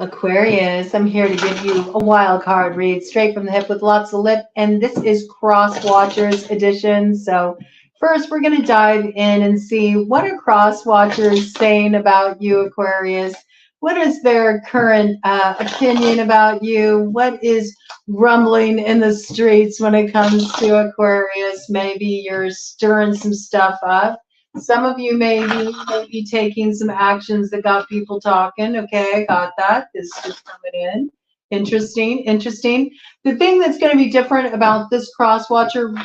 Aquarius, I'm here to give you a wild card read straight from the hip with lots of lip, and this is Crosswatchers edition. So first we're going to dive in and see what are Crosswatchers saying about you, Aquarius. What is their current opinion about you? What is rumbling in the streets when it comes to Aquarius? Maybe you're stirring some stuff up. Some of you may be taking some actions that got people talking. Okay, I got that. This is just coming in. Interesting, interesting. The thing that's going to be different about this Crosswatcher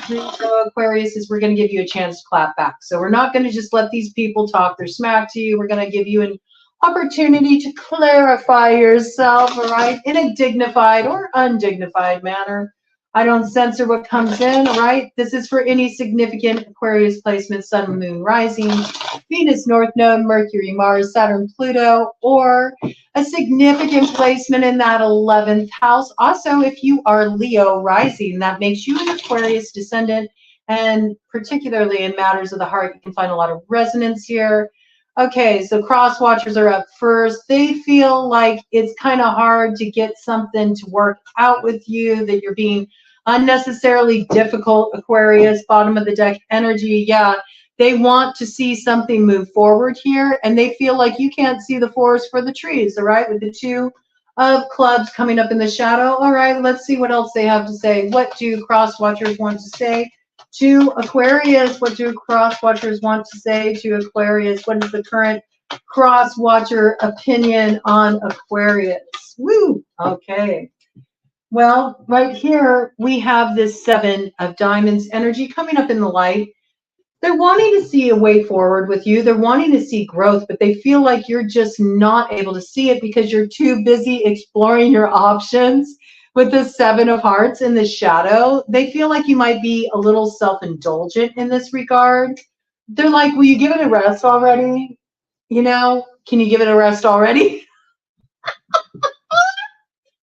Aquarius is we're going to give you a chance to clap back. So we're not going to just let these people talk their smack to you. We're going to give you an opportunity to clarify yourself, all right, in a dignified or undignified manner. I don't censor what comes in, all right? This is for any significant Aquarius placement, Sun, Moon, Rising, Venus, North Node, Mercury, Mars, Saturn, Pluto, or a significant placement in that 11th house. Also, if you are Leo Rising, that makes you an Aquarius Descendant, and particularly in matters of the heart, you can find a lot of resonance here. Okay, so Crosswatchers are up first. They feel like it's kind of hard to get something to work out with you, that you're being unnecessarily difficult, Aquarius, bottom of the deck energy. Yeah, they want to see something move forward here, and they feel like you can't see the forest for the trees, all right, with the two of clubs coming up in the shadow. All right, let's see what else they have to say. What do Crosswatchers want to say to Aquarius? What do Crosswatchers want to say to Aquarius? What is the current Crosswatcher opinion on Aquarius? Woo, okay. Well, right here, we have this 7 of Diamonds energy coming up in the light. They're wanting to see a way forward with you. They're wanting to see growth, but they feel like you're just not able to see it because you're too busy exploring your options. With the 7 of Hearts in the shadow, they feel like you might be a little self-indulgent in this regard. They're like, will you give it a rest already? You know, can you give it a rest already?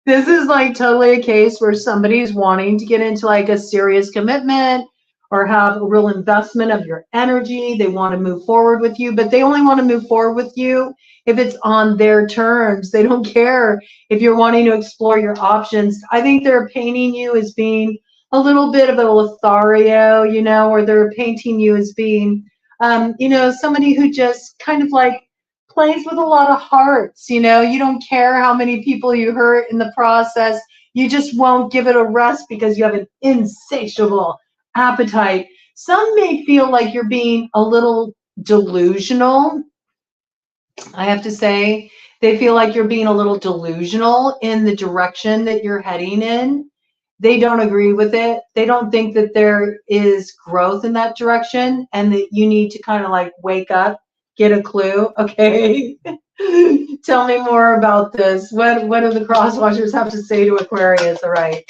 This is like totally a case where somebody's wanting to get into like a serious commitment or have a real investment of your energy. They want to move forward with you, but they only want to move forward with you if it's on their terms. They don't care if you're wanting to explore your options. I think they're painting you as being a little bit of a Lothario, you know, or they're painting you as being, you know, somebody who just kind of like plays with a lot of hearts. You know, you don't care how many people you hurt in the process. You just won't give it a rest because you have an insatiable appetite. Some may feel like you're being a little delusional. I have to say, they feel like you're being a little delusional in the direction that you're heading in. They don't agree with it. They don't think that there is growth in that direction and that you need to kind of like wake up, get a clue. Okay. Tell me more about this. What do the Crosswatchers have to say to Aquarius? All right.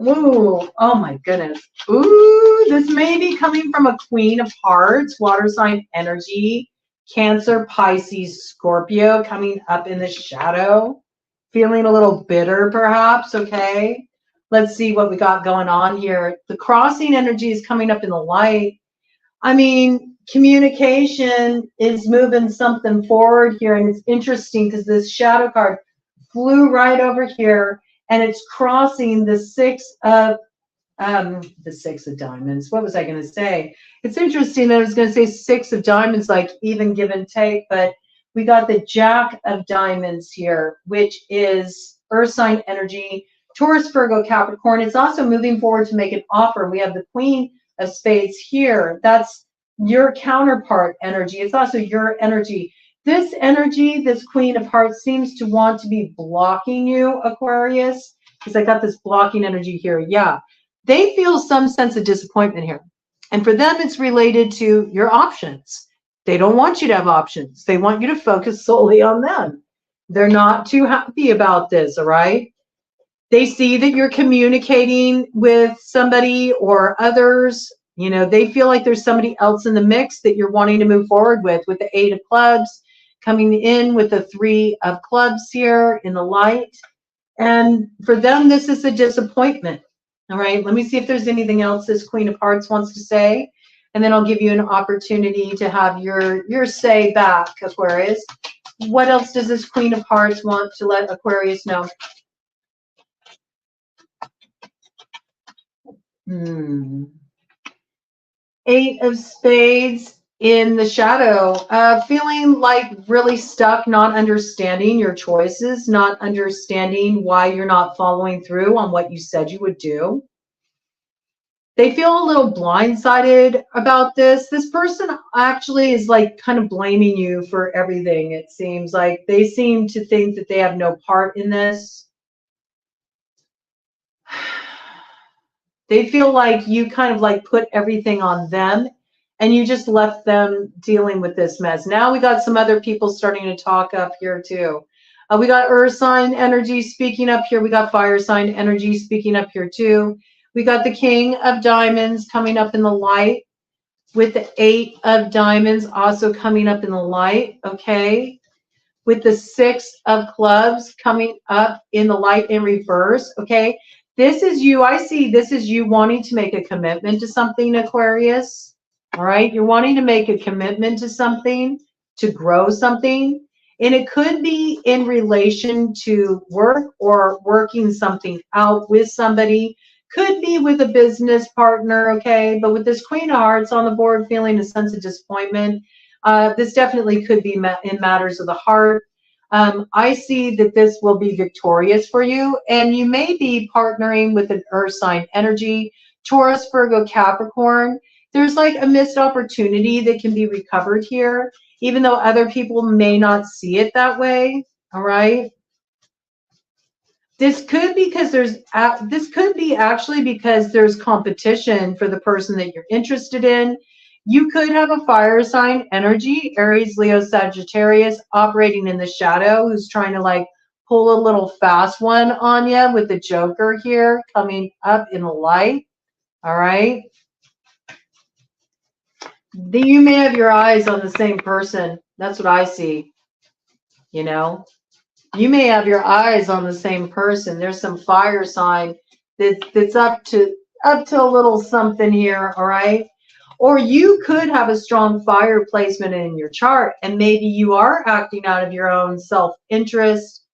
Ooh, oh my goodness. Ooh, this may be coming from a Queen of Hearts, water sign energy, Cancer, Pisces, Scorpio coming up in the shadow. Feeling a little bitter perhaps, okay? Let's see what we got going on here. The crossing energy is coming up in the light. I mean, communication is moving something forward here, and it's interesting because this shadow card flew right over here, and it's crossing the 6 of diamonds. What was I going to say? It's interesting that I was going to say 6 of diamonds, like even give and take, but we got the Jack of Diamonds here, which is earth sign energy, Taurus, Virgo, Capricorn. It's also moving forward to make an offer. We have the Queen of Spades here. That's your counterpart energy. It's also your energy. This energy, this Queen of Hearts, seems to want to be blocking you, Aquarius, because I got this blocking energy here. Yeah, they feel some sense of disappointment here. And for them, it's related to your options. They don't want you to have options. They want you to focus solely on them. They're not too happy about this, all right? They see that you're communicating with somebody or others. You know, they feel like there's somebody else in the mix that you're wanting to move forward with the 8 of clubs coming in with the 3 of clubs here in the light. And for them, this is a disappointment. All right, let me see if there's anything else this Queen of Hearts wants to say. And then I'll give you an opportunity to have your say back, Aquarius. What else does this Queen of Hearts want to let Aquarius know? Eight of Spades in the shadow. Feeling like really stuck, not understanding your choices, not understanding why you're not following through on what you said you would do. They feel a little blindsided about this. This person actually is like kind of blaming you for everything. It seems like they seem to think that they have no part in this. They feel like you kind of like put everything on them and you just left them dealing with this mess. Now we got some other people starting to talk up here too. We got earth sign energy speaking up here. We got fire sign energy speaking up here too. We got the King of Diamonds coming up in the light with the 8 of Diamonds also coming up in the light, okay? With the 6 of Clubs coming up in the light in reverse, okay? This is you. I see this is you wanting to make a commitment to something, Aquarius, all right? You're wanting to make a commitment to something, to grow something, and it could be in relation to work or working something out with somebody. Could be with a business partner, okay? But with this Queen of Hearts on the board, feeling a sense of disappointment, this definitely could be in matters of the heart. I see that this will be victorious for you, and you may be partnering with an earth sign energy, Taurus, Virgo, Capricorn. There's like a missed opportunity that can be recovered here, even though other people may not see it that way, all right? This could be because this could be actually because there's competition for the person that you're interested in. You could have a fire sign energy, Aries, Leo, Sagittarius, operating in the shadow, who's trying to like pull a little fast one on you with the Joker here coming up in the light. All right. You may have your eyes on the same person. That's what I see. You know, you may have your eyes on the same person. There's some fire sign that's up to a little something here, all right? Or you could have a strong fire placement in your chart, and maybe you are acting out of your own self-interest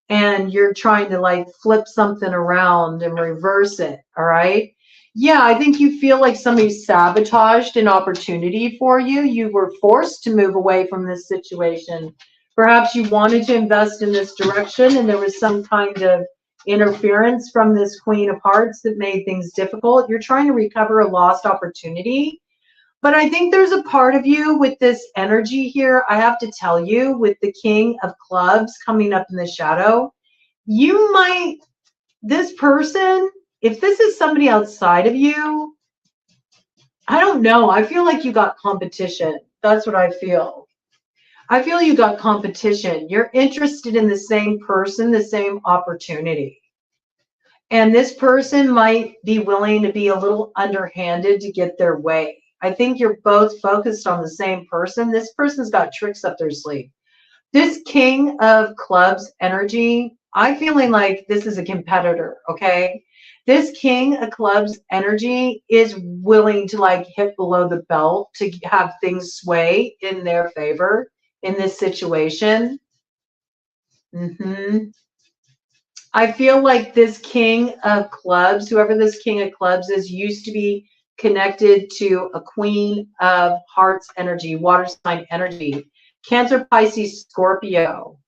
and you're trying to like flip something around and reverse it, all right? Yeah, I think you feel like somebody sabotaged an opportunity for you. You were forced to move away from this situation. Perhaps you wanted to invest in this direction and there was some kind of interference from this Queen of Hearts that made things difficult. You're trying to recover a lost opportunity. But I think there's a part of you with this energy here, I have to tell you, with the King of Clubs coming up in the shadow, you might, this person, if this is somebody outside of you, I don't know. I feel like you got competition. That's what I feel. I feel you got competition. You're interested in the same person, the same opportunity. And this person might be willing to be a little underhanded to get their way. I think you're both focused on the same person. This person's got tricks up their sleeve. This King of Clubs energy, I'm feeling like this is a competitor, okay? This King of Clubs energy is willing to like hit below the belt to have things sway in their favor in this situation. I feel like this King of Clubs, whoever this King of Clubs is, used to be connected to a Queen of Hearts energy, water sign energy, Cancer, Pisces, Scorpio,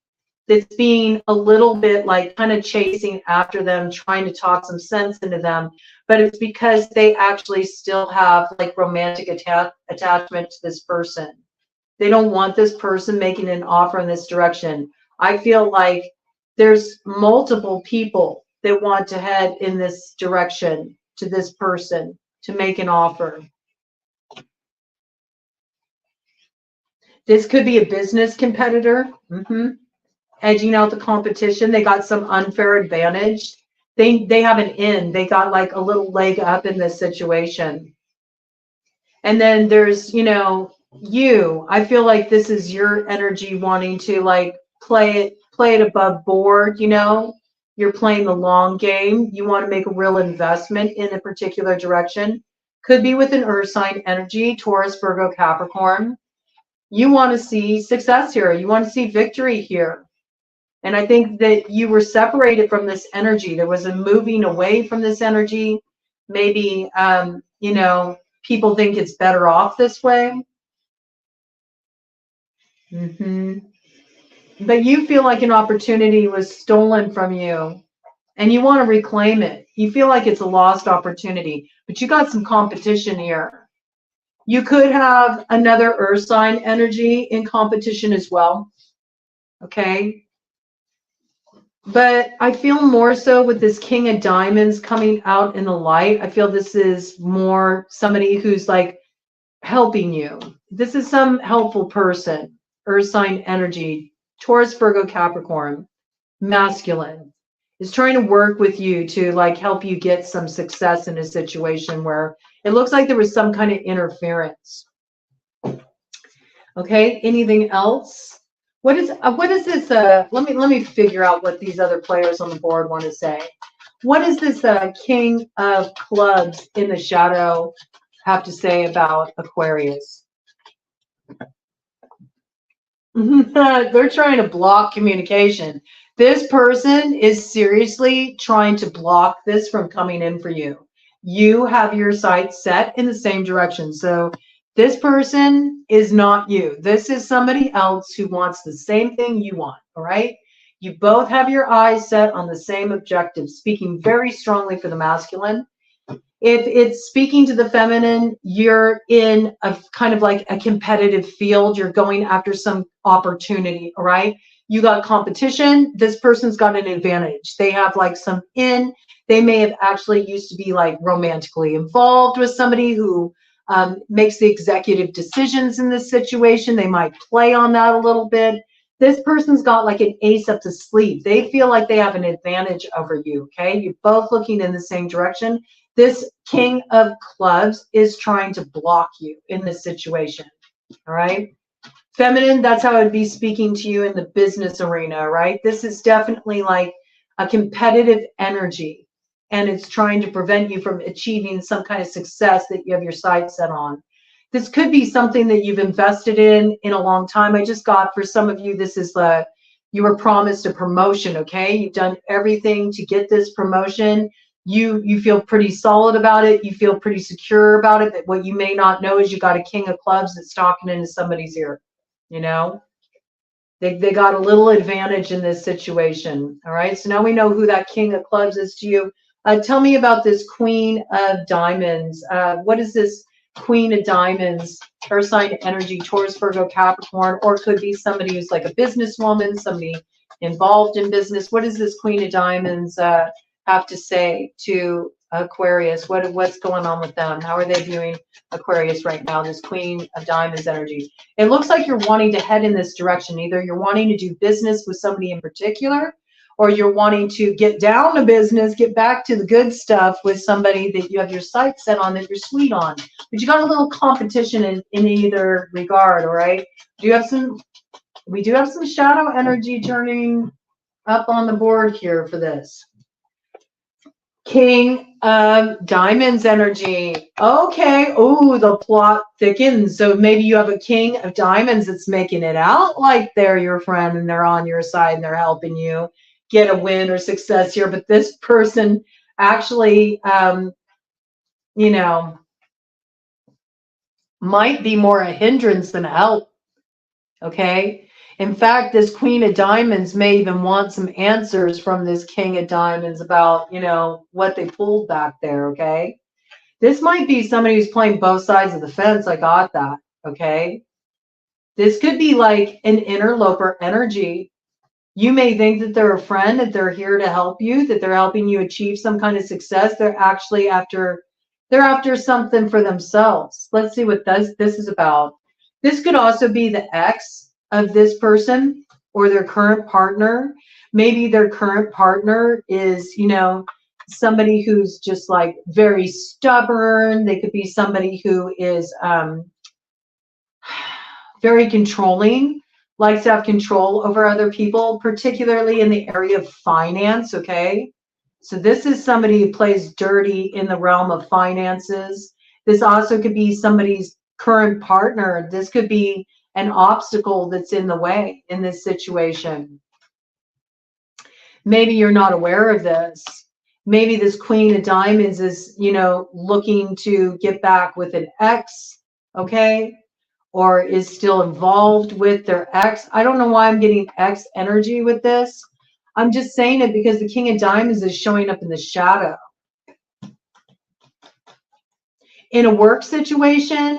that's being a little bit like kind of chasing after them, trying to talk some sense into them, but it's because they actually still have like romantic attachment to this person. They don't want this person making an offer in this direction. I feel like there's multiple people that want to head in this direction to this person to make an offer. This could be a business competitor, edging out the competition. They got some unfair advantage. They have an in. They got like a little leg up in this situation. And then there's, you know, you. I feel like this is your energy wanting to like play it above board, you know. You're playing the long game. You want to make a real investment in a particular direction. Could be with an earth sign energy, Taurus, Virgo, Capricorn. You want to see success here. You want to see victory here. And I think that you were separated from this energy. There was a moving away from this energy. Maybe, you know, people think it's better off this way. But you feel like an opportunity was stolen from you and you want to reclaim it. You feel like it's a lost opportunity, but you got some competition here. You could have another earth sign energy in competition as well. Okay. But I feel more so with this King of Diamonds coming out in the light. I feel this is more somebody who's like helping you. This is some helpful person. Earth sign energy, Taurus, Virgo, Capricorn, masculine, is trying to work with you to like help you get some success in a situation where it looks like there was some kind of interference. Okay, anything else? What is this? Let me figure out what these other players on the board want to say. What does this King of Clubs in the shadow have to say about Aquarius? They're trying to block communication. This person is seriously trying to block this from coming in for you. You have your sights set in the same direction. So this person is not you. This is somebody else who wants the same thing you want, all right? You both have your eyes set on the same objective, speaking very strongly for the masculine. If it's speaking to the feminine, you're in a kind of like a competitive field. You're going after some opportunity, all right? You got competition. This person's got an advantage. They have like some they may have actually used to be like romantically involved with somebody who makes the executive decisions in this situation. They might play on that a little bit. This person's got like an ace up the sleeve. They feel like they have an advantage over you, okay? You're both looking in the same direction. This King of Clubs is trying to block you in this situation, all right? Feminine, that's how I'd be speaking to you in the business arena, right? This is definitely like a competitive energy, and it's trying to prevent you from achieving some kind of success that you have your sights set on. This could be something that you've invested in a long time. I just got, for some of you, this is you were promised a promotion, okay? You've done everything to get this promotion. You feel pretty solid about it. You feel pretty secure about it. But what you may not know is you got a King of Clubs that's talking into somebody's ear. You know, they got a little advantage in this situation. All right. So now we know who that King of Clubs is to you. Tell me about this Queen of Diamonds. What is this Queen of Diamonds? Earth sign energy, Taurus, Virgo, Capricorn, or it could be somebody who's like a businesswoman, somebody involved in business. What does this Queen of Diamonds have to say to Aquarius? What's going on with them? How are they viewing Aquarius right now, this Queen of Diamonds energy? It looks like you're wanting to head in this direction. Either you're wanting to do business with somebody in particular, or you're wanting to get down to business, get back to the good stuff with somebody that you have your sights set on, that you're sweet on. But you got a little competition in either regard, all right? We do have some shadow energy turning up on the board here for this. King of Diamonds energy. Okay. Oh, the plot thickens. So maybe you have a King of Diamonds that's making it out like they're your friend and they're on your side and they're helping you get a win or success here. But this person actually, you know, might be more a hindrance than a help. Okay. In fact, this Queen of Diamonds may even want some answers from this King of Diamonds about, you know, what they pulled back there, okay? This might be somebody who's playing both sides of the fence. I got that, okay? This could be like an interloper energy. You may think that they're a friend, that they're here to help you, that they're helping you achieve some kind of success. They're actually after something for themselves. Let's see what this is about. This could also be the ex of this person or their current partner. Maybe their current partner is, you know, somebody who's just like very stubborn. They could be somebody who is very controlling, likes to have control over other people, particularly in the area of finance, okay? So this is somebody who plays dirty in the realm of finances. This also could be somebody's current partner. This could be an obstacle that's in the way in this situation. Maybe you're not aware of this. Maybe this Queen of Diamonds is, you know, looking to get back with an ex, okay? Or is still involved with their ex. I don't know why I'm getting ex energy with this. I'm just saying it because the King of Diamonds is showing up in the shadow. In a work situation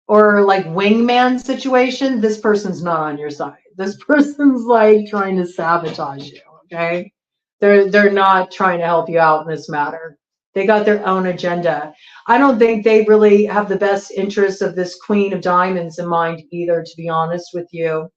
or like wingman situation, this person's not on your side. This person's like trying to sabotage you, okay? They're not trying to help you out in this matter. They got their own agenda. I don't think they really have the best interests of this Queen of Diamonds in mind either, to be honest with you.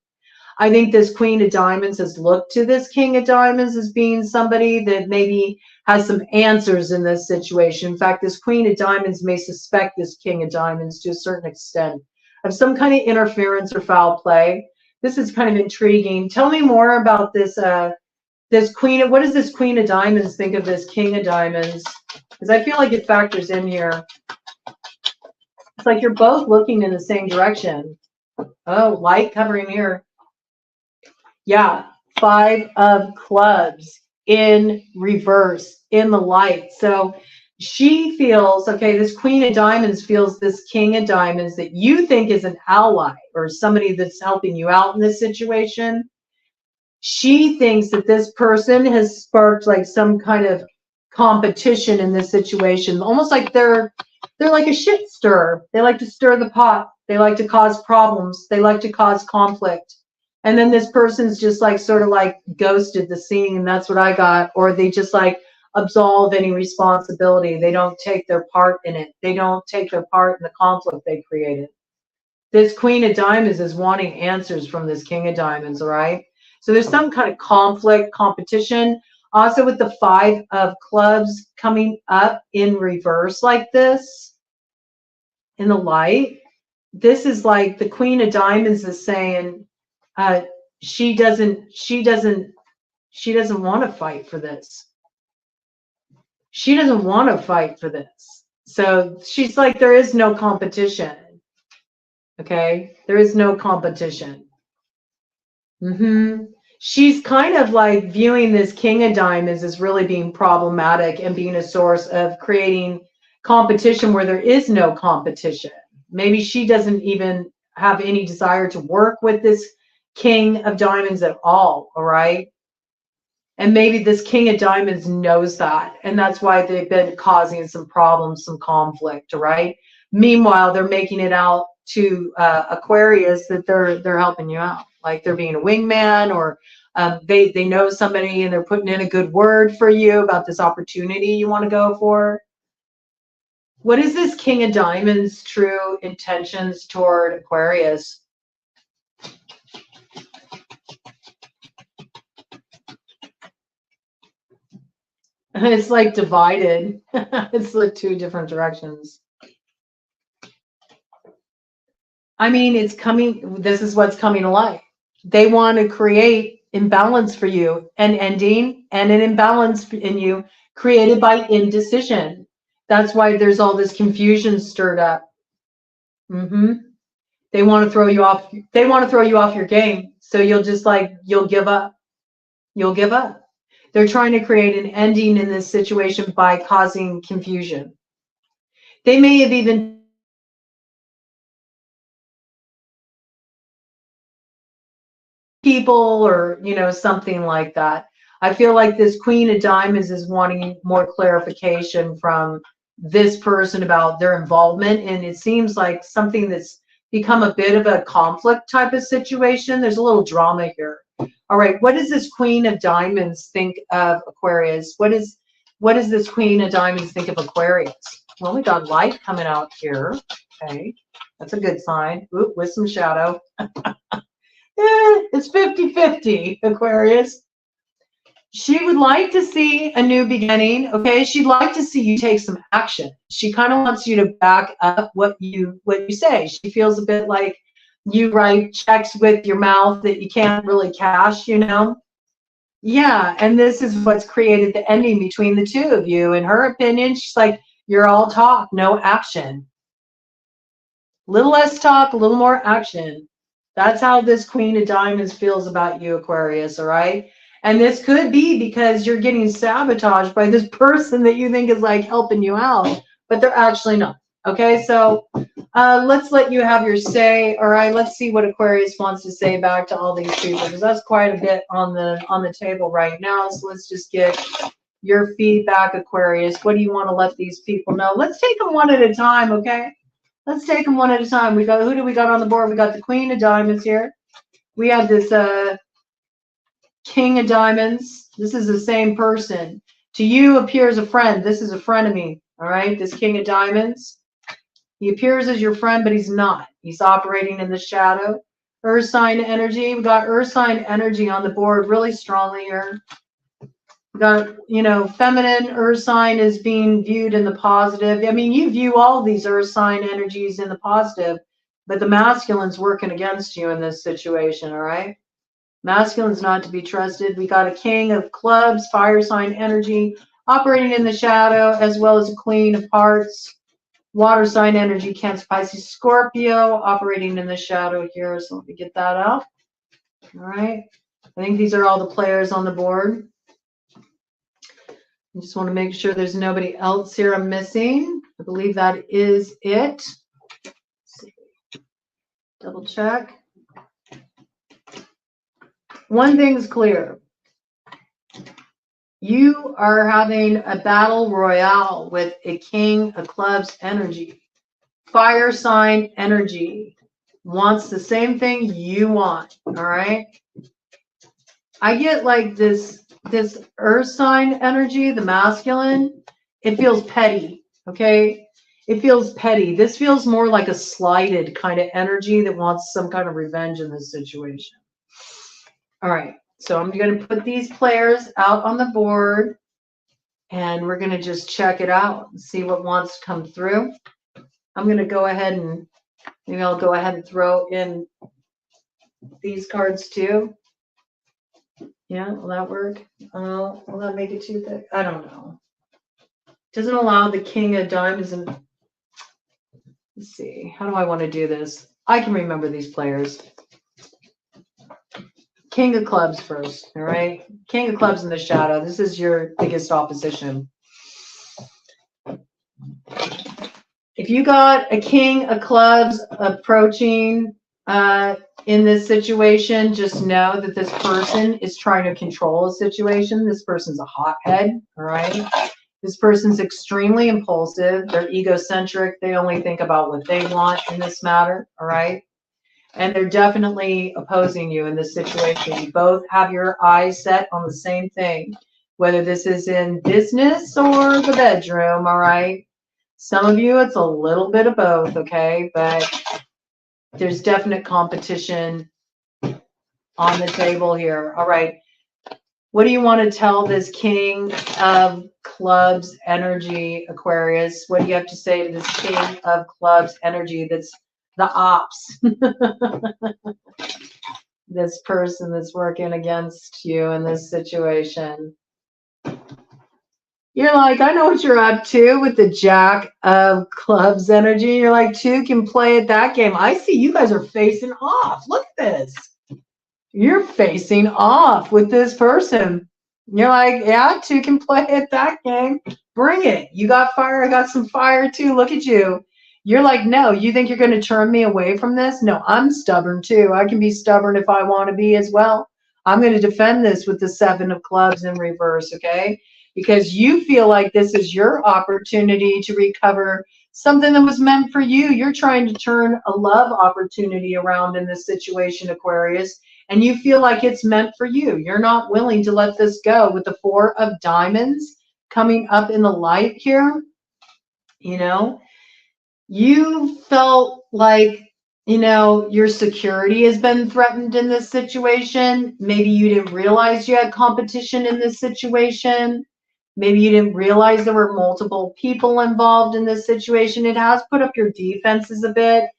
I think this Queen of Diamonds has looked to this King of Diamonds as being somebody that maybe has some answers in this situation. In fact, this Queen of Diamonds may suspect this King of Diamonds to a certain extent of some kind of interference or foul play. This is kind of intriguing. Tell me more about this this Queen of, what does this Queen of Diamonds think of this King of Diamonds? Because I feel like it factors in here. It's like you're both looking in the same direction. Oh, light covering here. Yeah, 5 of Clubs in reverse, in the light. So she feels, okay, this Queen of Diamonds feels this King of Diamonds that you think is an ally or somebody that's helping you out in this situation. She thinks that this person has sparked like some kind of competition in this situation, almost like they're like a shit stirrer. They like to stir the pot. They like to cause problems. They like to cause conflict. And then this person's just like sort of like ghosted the scene, and that's what I got. Or they just like absolve any responsibility. They don't take their part in it. They don't take their part in the conflict they created. This Queen of Diamonds is wanting answers from this King of Diamonds, all right? So there's some kind of conflict, competition. Also with the 5 of Clubs coming up in reverse like this, in the light, this is like the Queen of Diamonds is saying, she doesn't want to fight for this. She doesn't want to fight for this. So she's like, there is no competition. Okay, there is no competition. She's kind of like viewing this King of Diamonds as really being problematic and being a source of creating competition where there is no competition. Maybe she doesn't even have any desire to work with this King of Diamonds at all right? And maybe this King of Diamonds knows that, and that's why they've been causing some problems, some conflict, all right? Meanwhile, they're making it out to Aquarius that they're helping you out, like they're being a wingman, or they know somebody and they're putting in a good word for you about this opportunity you want to go for. What is this King of Diamonds' true intentions toward Aquarius? It's like divided. It's like 2 different directions. I mean, it's coming. This is what's coming to light. They want to create imbalance for you, an ending and an imbalance in you created by indecision. That's why there's all this confusion stirred up. They want to throw you off. They want to throw you off your game. So you'll just like, you'll give up. You'll give up. They're trying to create an ending in this situation by causing confusion. They may have even people or, you know, something like that. I feel like this Queen of Diamonds is wanting more clarification from this person about their involvement. And it seems like something that's become a bit of a conflict type of situation. There's a little drama here. All right, what does this Queen of Diamonds think of Aquarius? What is this Queen of Diamonds think of Aquarius? Well, we got light coming out here. Okay, that's a good sign. Oop, with some shadow. It's 50-50, Aquarius. She would like to see a new beginning, okay? She'd like to see you take some action. She kind of wants you to back up what you say. She feels a bit like you write checks with your mouth that you can't really cash, you know? Yeah, and this is what's created the ending between the 2 of you. In her opinion, she's like, you're all talk, no action. A little less talk, a little more action. That's how this Queen of Diamonds feels about you, Aquarius, all right? And this could be because you're getting sabotaged by this person that you think is like helping you out, but they're actually not. Okay, so let's let you have your say. All right, let's see what Aquarius wants to say back to all these people, because that's quite a bit on the table right now. So let's just get your feedback, Aquarius. What do you want to let these people know? Let's take them one at a time, okay? Let's take them one at a time. We got, who do we got on the board? We got the Queen of Diamonds here. We have this King of Diamonds. This is the same person. To you appears a friend. This is a frenemy. All right, this King of Diamonds. He appears as your friend, but he's not. He's operating in the shadow. Earth sign energy. We got Earth sign energy on the board really strongly here. We got, you know, feminine Earth sign is being viewed in the positive. I mean, you view all these Earth sign energies in the positive, but the masculine's working against you in this situation, all right? Masculine's not to be trusted. We got a King of Clubs, fire sign energy, operating in the shadow, as well as a Queen of Hearts, water sign energy, Cancer, Pisces, Scorpio, operating in the shadow here. So let me get that out. All right. I think these are all the players on the board. I just want to make sure there's nobody else here I'm missing. I believe that is it. Let's see. Double check. One thing's clear. You are having a battle royale with a King of Clubs energy. Fire sign energy wants the same thing you want, all right? I get like this earth sign energy, the masculine, it feels petty, okay? It feels petty. This feels more like a slighted kind of energy that wants some kind of revenge in this situation. All right, so I'm going to put these players out on the board, and we're going to just check it out and see what wants to come through. I'm going to go ahead and maybe I'll go ahead and throw in these cards too. Yeah, will that work? Will that make it too thick? I don't know. Doesn't allow the King of Diamonds. And let's see, how do I want to do this? I can remember these players. King of Clubs first, all right? King of Clubs in the shadow. This is your biggest opposition. If you got a King of Clubs approaching in this situation, just know that this person is trying to control a situation. This person's a hothead, all right? This person's extremely impulsive. They're egocentric. They only think about what they want in this matter, all right? And they're definitely opposing you in this situation. You both have your eyes set on the same thing, whether this is in business or the bedroom, all right? Some of you, it's a little bit of both, okay? But there's definite competition on the table here. All right. What do you want to tell this King of Clubs energy, Aquarius? What do you have to say to this King of Clubs energy that's the ops? This person that's working against you in this situation. You're like, I know what you're up to with the Jack of Clubs energy. You're like, two can play at that game. I see you guys are facing off. Look at this. You're facing off with this person. You're like, yeah, two can play at that game. Bring it. You got fire. I got some fire too. Look at you. You're like, no, you think you're going to turn me away from this? No, I'm stubborn too. I can be stubborn if I want to be as well. I'm going to defend this with the Seven of Clubs in reverse, okay? Because you feel like this is your opportunity to recover something that was meant for you. You're trying to turn a love opportunity around in this situation, Aquarius, and you feel like it's meant for you. You're not willing to let this go with the Four of Diamonds coming up in the light here. You know, you felt like, you know, your security has been threatened in this situation. Maybe you didn't realize you had competition in this situation. Maybe you didn't realize there were multiple people involved in this situation. It has put up your defenses a bit.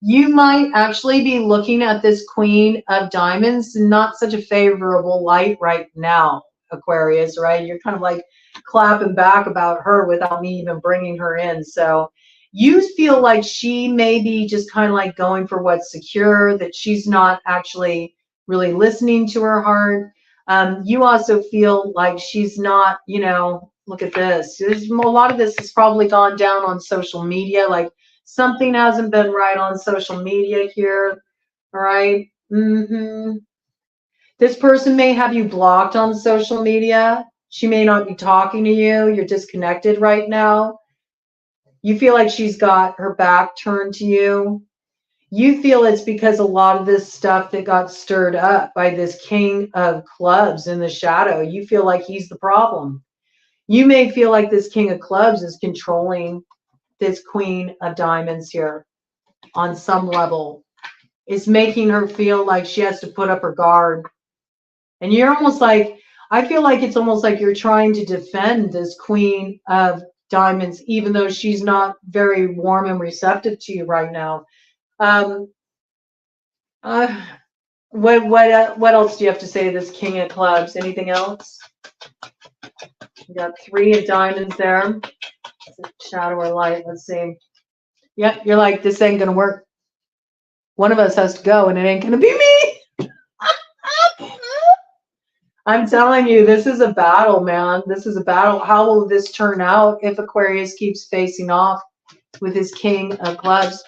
You might actually be looking at this Queen of Diamonds in not such a favorable light right now, Aquarius, right? You're kind of like clapping back about her without me even bringing her in. So You feel like she may be just kind of like going for what's secure, that she's not actually really listening to her heart. You also feel like she's not, you know, look at this. There's a lot of this has probably gone down on social media. Like something hasn't been right on social media here. All right. This person may have you blocked on social media. She may not be talking to you. You're disconnected right now. You feel like she's got her back turned to you. You feel it's because a lot of this stuff that got stirred up by this King of Clubs in the shadow, you feel like he's the problem. You may feel like this King of Clubs is controlling this Queen of Diamonds here on some level. It's making her feel like she has to put up her guard. And you're almost like, I feel like it's almost like you're trying to defend this Queen of Diamonds, even though she's not very warm and receptive to you right now. What else do you have to say to this King of Clubs? Anything else? You got 3 of Diamonds there. Shadow or light? Let's see. Yep, you're like, this ain't gonna work. One of us has to go, and it ain't gonna be me. I'm telling you, this is a battle, man. This is a battle. How will this turn out if Aquarius keeps facing off with his King of Clubs?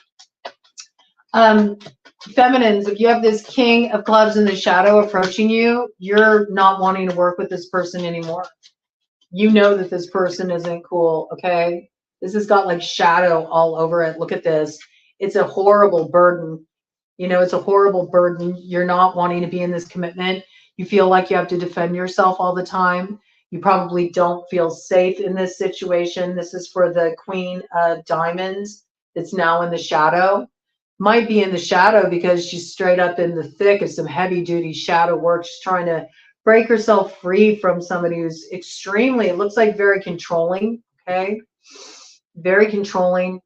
Feminines, if you have this King of Clubs in the shadow approaching you, you're not wanting to work with this person anymore. You know that this person isn't cool, okay? This has got like shadow all over it. Look at this. It's a horrible burden. You know, it's a horrible burden. You're not wanting to be in this commitment. You feel like you have to defend yourself all the time. You probably don't feel safe in this situation. This is for the Queen of Diamonds that's now in the shadow. Might be in the shadow because she's straight up in the thick of some heavy duty shadow work. She's trying to break herself free from somebody who's extremely, it looks like very controlling, okay? Very controlling,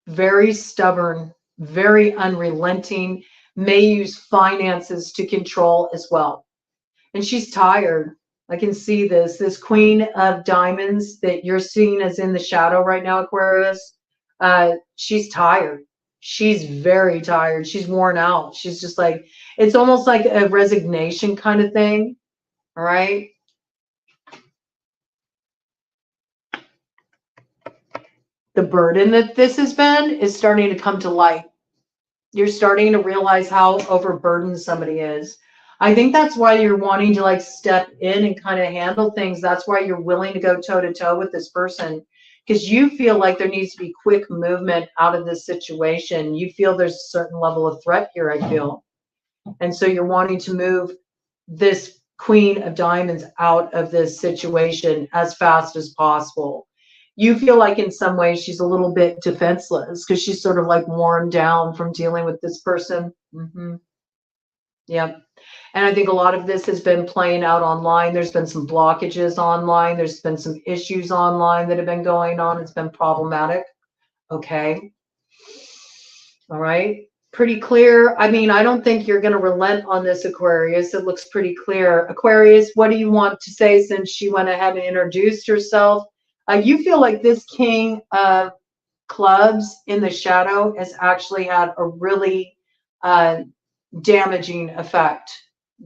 very stubborn, very unrelenting, may use finances to control as well. And she's tired. I can see this Queen of Diamonds that you're seeing as in the shadow right now, Aquarius. She's tired. She's very tired. She's worn out. She's just like, it's almost like a resignation kind of thing. All right. The burden that this has been is starting to come to light. You're starting to realize how overburdened somebody is. I think that's why you're wanting to like step in and kind of handle things. That's why you're willing to go toe to toe with this person, because you feel like there needs to be quick movement out of this situation. You feel there's a certain level of threat here, I feel. And so you're wanting to move this Queen of Diamonds out of this situation as fast as possible. You feel like in some ways she's a little bit defenseless because she's sort of like worn down from dealing with this person. Yeah. And I think a lot of this has been playing out online. There's been some blockages online. There's been some issues online that have been going on. It's been problematic. Okay. All right. Pretty clear. I mean, I don't think you're going to relent on this, Aquarius. It looks pretty clear. Aquarius, what do you want to say since she went ahead and introduced herself? You feel like this King of Clubs in the shadow has actually had a really damaging effect.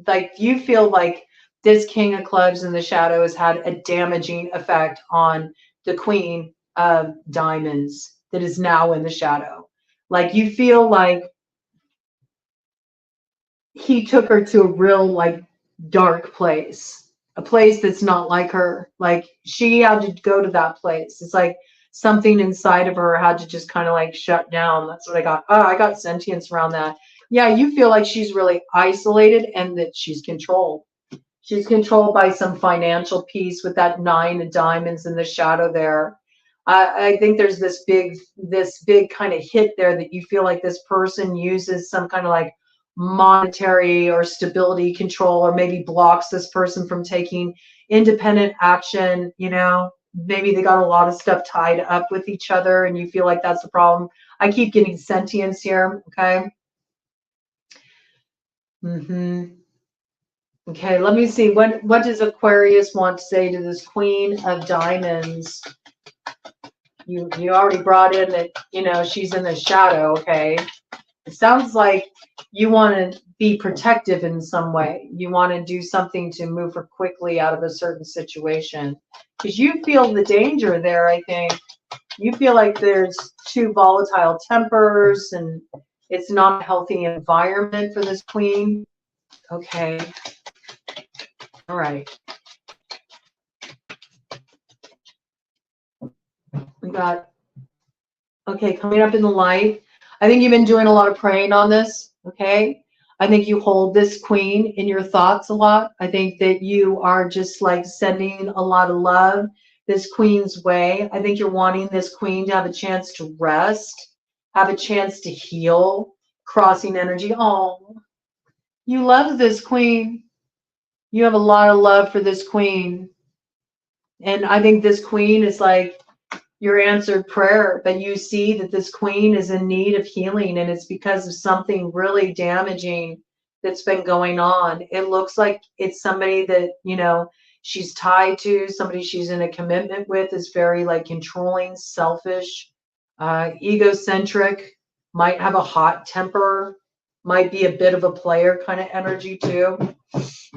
Like you feel like this King of Clubs in the shadow has had a damaging effect on the Queen of Diamonds that is now in the shadow. Like you feel like he took her to a real like dark place, a place that's not like her. Like she had to go to that place. It's like something inside of her had to just kind of like shut down. That's what I got. Oh, I got sentience around that. Yeah, you feel like she's really isolated and that she's controlled. She's controlled by some financial piece with that 9 of Diamonds in the shadow there. I think there's this big kind of hit there that you feel like this person uses some kind of like monetary or stability control, or maybe blocks this person from taking independent action. You know, maybe they got a lot of stuff tied up with each other and you feel like that's the problem. I keep getting sentience here. Okay. Okay, let me see. What does Aquarius want to say to this Queen of Diamonds? You already brought in that, you know, she's in the shadow, okay? It sounds like you want to be protective in some way. You want to do something to move her quickly out of a certain situation. Because you feel the danger there, I think. You feel like there's two volatile tempers and it's not a healthy environment for this queen. Okay. All right. We got, okay, coming up in the light. I think you've been doing a lot of praying on this, okay? I think you hold this queen in your thoughts a lot. I think that you are just like sending a lot of love this queen's way. I think you're wanting this queen to have a chance to rest, have a chance to heal, crossing energy. Oh, you love this queen. You have a lot of love for this queen. And I think this queen is like your answered prayer, but you see that this queen is in need of healing, and it's because of something really damaging that's been going on. It looks like it's somebody that, you know, she's tied to, somebody she's in a commitment with is very like controlling, selfish, egocentric, might have a hot temper, might be a bit of a player kind of energy too.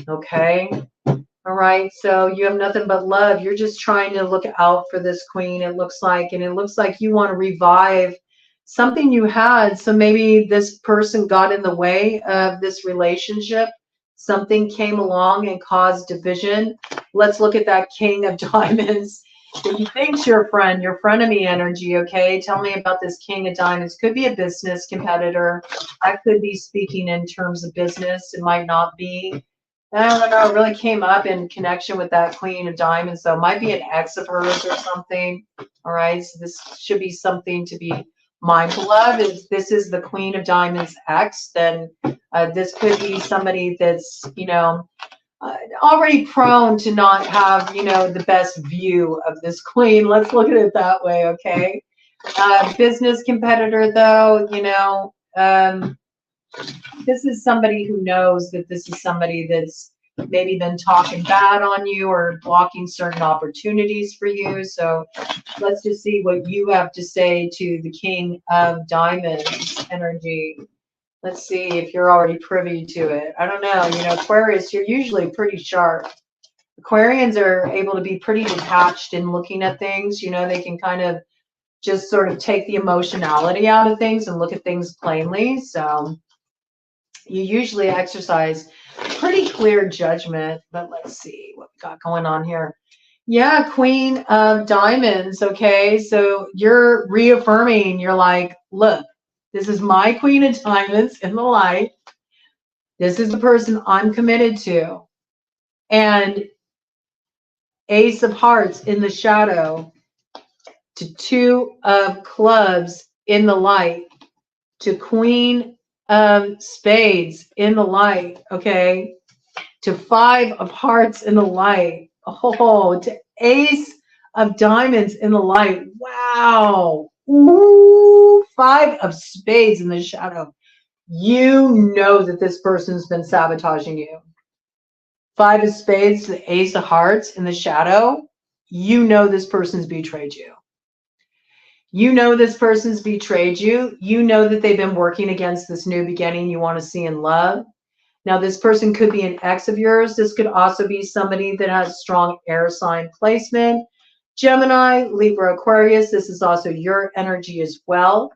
Okay. All right, so you have nothing but love. You're just trying to look out for this queen, it looks like, and it looks like you want to revive something you had. So maybe this person got in the way of this relationship. Something came along and caused division. Let's look at that King of Diamonds. That you think's your friend, your frenemy energy, okay? Tell me about this King of Diamonds. Could be a business competitor. I could be speaking in terms of business. It might not be. I don't know. It really came up in connection with that Queen of Diamonds, so it might be an ex of hers or something. All right, so this should be something to be mindful of. If this is the Queen of Diamonds ex, then this could be somebody that's, you know, already prone to not have, you know, the best view of this queen. Let's look at it that way, okay? Business competitor, though, you know, this is somebody who knows that this is somebody that's maybe been talking bad on you or blocking certain opportunities for you. So let's just see what you have to say to the King of Diamonds energy. Let's see if you're already privy to it. I don't know. You know, Aquarius, you're usually pretty sharp. Aquarians are able to be pretty detached in looking at things. You know, they can kind of just sort of take the emotionality out of things and look at things plainly. So you usually exercise pretty clear judgment, but let's see what we got going on here. Yeah, Queen of Diamonds. Okay, so you're reaffirming, you're like, look, this is my Queen of Diamonds in the light. This is the person I'm committed to. And Ace of Hearts in the shadow, to Two of Clubs in the light, to Queen of Spades in the light, okay, to Five of Hearts in the light, oh, to Ace of Diamonds in the light. Wow. Ooh, Five of Spades in the shadow. You know that this person's been sabotaging you. Five of Spades to the Ace of Hearts in the shadow. You know this person's betrayed you. You know this person's betrayed you. You know that they've been working against this new beginning you want to see in love. Now, this person could be an ex of yours. This could also be somebody that has strong air sign placement. Gemini, Libra, Aquarius, this is also your energy as well.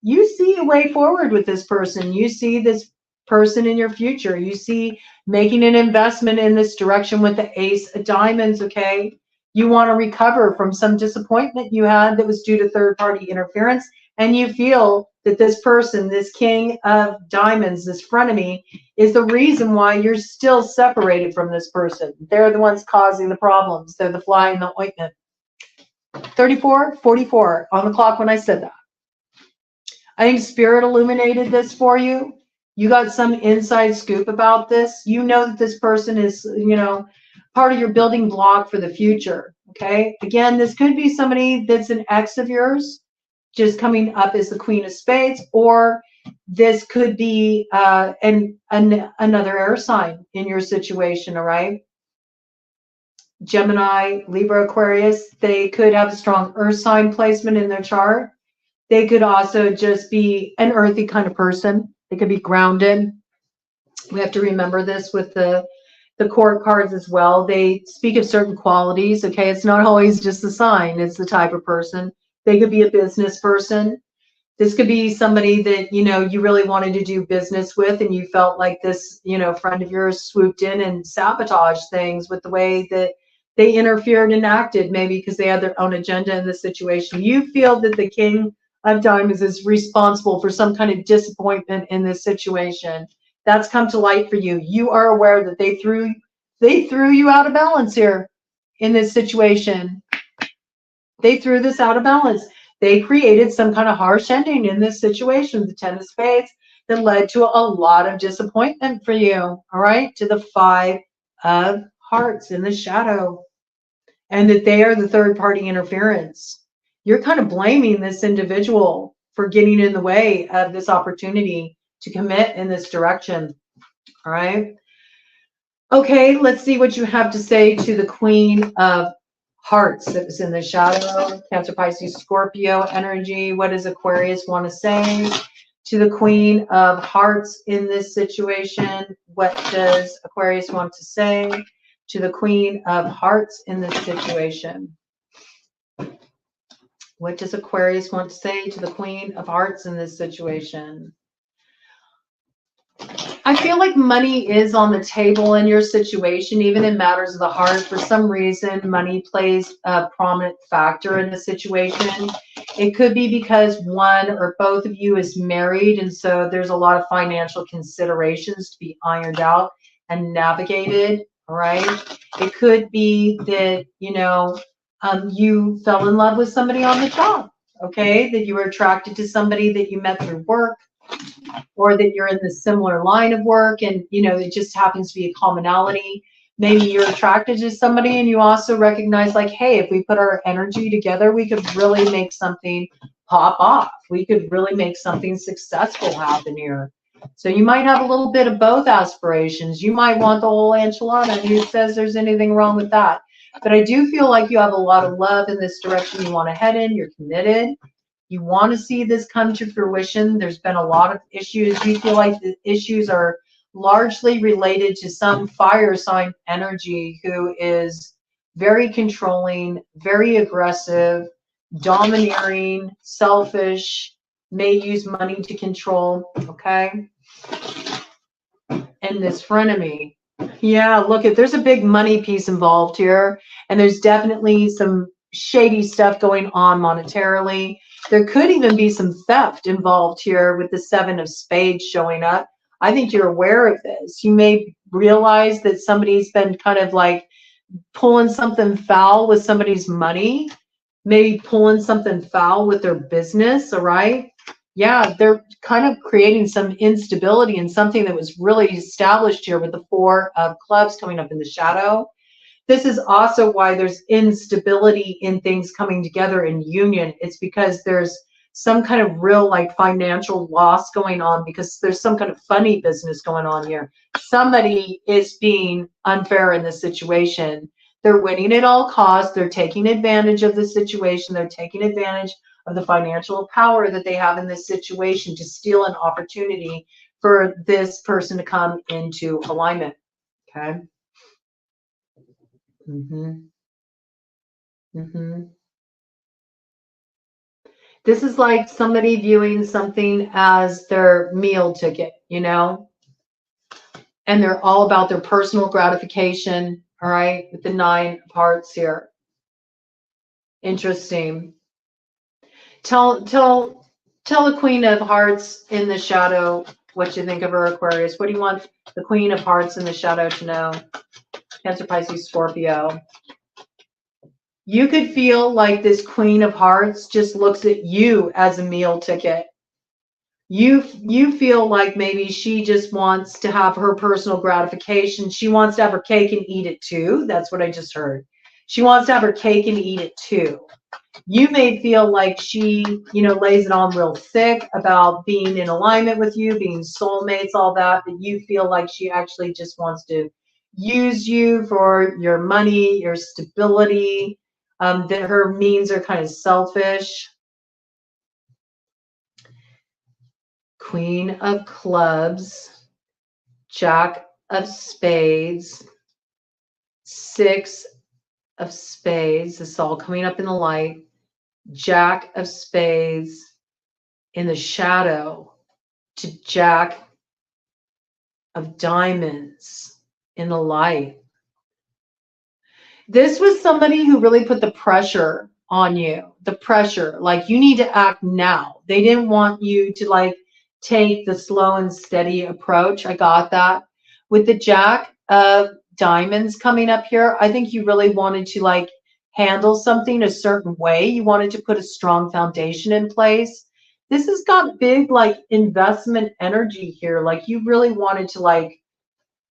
You see a way forward with this person. You see this person in your future. You see making an investment in this direction with the Ace of Diamonds, okay? You want to recover from some disappointment you had that was due to third-party interference, and you feel that this person, this King of Diamonds, this frenemy, is the reason why you're still separated from this person. They're the ones causing the problems. They're the fly in the ointment. 34:44 on the clock when I said that. I think Spirit illuminated this for you. You got some inside scoop about this. You know that this person is, you know, part of your building block for the future. Okay. Again, this could be somebody that's an ex of yours, just coming up as the Queen of Spades, or this could be another air sign in your situation. All right. Gemini, Libra, Aquarius. They could have a strong earth sign placement in their chart. They could also just be an earthy kind of person. They could be grounded. We have to remember this with the court cards as well. They speak of certain qualities. Okay, it's not always just the sign, it's the type of person. They could be a business person. This could be somebody that, you know, you really wanted to do business with, and you felt like this, you know, friend of yours swooped in and sabotaged things with the way that they interfered and acted, maybe because they had their own agenda in the situation. You feel that the King of Diamonds is responsible for some kind of disappointment in this situation. That's come to light for you. You are aware that they threw you out of balance here in this situation. They threw this out of balance. They created some kind of harsh ending in this situation, the Ten of Spades, that led to a lot of disappointment for you, all right, to the Five of Hearts in the shadow, and that they are the third-party interference. You're kind of blaming this individual for getting in the way of this opportunity to commit in this direction, all right? Okay, let's see what you have to say to the Queen of Hearts that was in the shadow. Cancer, Pisces, Scorpio energy. What does Aquarius want to say to the Queen of Hearts in this situation? What does Aquarius want to say to the Queen of Hearts in this situation? What does Aquarius want to say to the Queen of Hearts in this situation? I feel like money is on the table in your situation, even in matters of the heart. For some reason, money plays a prominent factor in the situation. It could be because one or both of you is married, and so there's a lot of financial considerations to be ironed out and navigated, all right? It could be that, you know, you fell in love with somebody on the job, okay? That you were attracted to somebody that you met through work, or that you're in the similar line of work, and you know it just happens to be a commonality. Maybe you're attracted to somebody and you also recognize, like, hey, if we put our energy together, we could really make something pop off. We could really make something successful happen here. So you might have a little bit of both aspirations. You might want the whole enchilada, and who says there's anything wrong with that? But I do feel like you have a lot of love in this direction you want to head in. You're committed. You want to see this come to fruition. There's been a lot of issues. You feel like the issues are largely related to some fire sign energy who is very controlling, very aggressive, domineering, selfish, may use money to control, okay? And this frenemy. Yeah, look, there's a big money piece involved here, and there's definitely some shady stuff going on monetarily. There could even be some theft involved here with the Seven of Spades showing up. I think you're aware of this. You may realize that somebody's been kind of like pulling something foul with somebody's money, maybe pulling something foul with their business, all right? Yeah, they're kind of creating some instability in something that was really established here with the Four of Clubs coming up in the shadow. This is also why there's instability in things coming together in union. It's because there's some kind of real like financial loss going on, because there's some kind of funny business going on here. Somebody is being unfair in this situation. They're winning at all costs. They're taking advantage of the situation. They're taking advantage of the financial power that they have in this situation to steal an opportunity for this person to come into alignment, okay? This is like somebody viewing something as their meal ticket, you know, and they're all about their personal gratification, all right, with the Nine of Hearts here. Interesting. Tell the Queen of Hearts in the shadow what you think of her, Aquarius. What do you want the Queen of Hearts in the shadow to know? Cancer, Pisces, Scorpio. You could feel like this Queen of Hearts just looks at you as a meal ticket. You feel like maybe she just wants to have her personal gratification. She wants to have her cake and eat it too. That's what I just heard. She wants to have her cake and eat it too. You may feel like she, you know, lays it on real thick about being in alignment with you, being soulmates, all that, but you feel like she actually just wants to use you for your money, your stability, that her means are kind of selfish. Queen of Clubs, Jack of Spades, Six of Spades. This is all coming up in the light. Jack of Spades in the shadow to Jack of Diamonds in the light. This was somebody who really put the pressure on you. The pressure, like you need to act now. They didn't want you to like take the slow and steady approach. I got that. With the Jack of Diamonds coming up here, I think you really wanted to like handle something a certain way. You wanted to put a strong foundation in place. This has got big like investment energy here. Like you really wanted to like